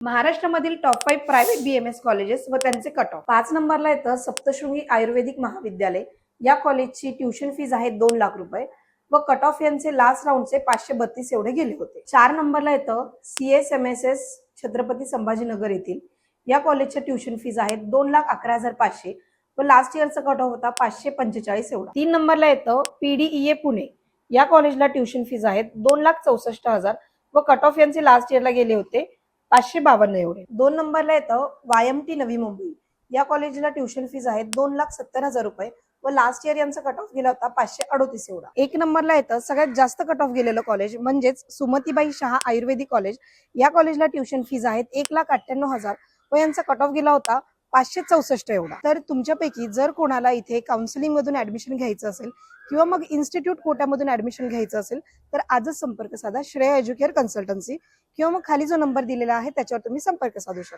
महाराष्ट्रामधील top 5 private BMS colleges व त्यांचे कट ऑफ 5 नंबरला येतं सप्तशृंगी आयुर्वेदिक महाविद्यालय. या कॉलेजची ट्युशन फीज आहे 2 लाख रुपये व कट ऑफ यांचे लास्ट राऊंडचे 532 एवढे गेले होते. 4 नंबरला येतं CSMSS छत्रपती संभाजीनगर येथील. या कॉलेजच्या ट्युशन फीज आहेत 2,11,500 व लास्ट इयरचा कट ऑफ होता 545 एवढा. 3 नंबरला येतं PDEA पुणे. या कॉलेजला ट्युशन फीज आहेत 2,64,000 व कट ऑफ यांचे लास्ट इयरला गेले होते 552 एवढे. 2 नंबरला येतं YMT नवी मुंबई. या कॉलेजला ट्युशन फीज आहेत 2,70,000 रुपये व लास्ट इयर यांचा कट ऑफ गेला होता 538 एवढा. 1 नंबरला येतं सगळ्यात जास्त कट ऑफ गेलेलं कॉलेज म्हणजेच सुमतीबाई शहा आयुर्वेदिक कॉलेज. या कॉलेजला ट्युशन फीज आहेत 1,98,000 व यांचा कट ऑफ गेला होता 564 एवढा. तर तुमच्यापैकी जर कोणाला इथे काउन्सिलिंग मधून ऍडमिशन घ्यायचं असेल किंवा मग इन्स्टिट्यूट कोट्यामधून ऍडमिशन घ्यायचं असेल तर आजच संपर्क साधा श्रेया एज्युकेअर कन्सल्टन्सी किंवा मग खाली जो नंबर दिलेला आहे त्याच्यावर तुम्ही संपर्क साधू शकता.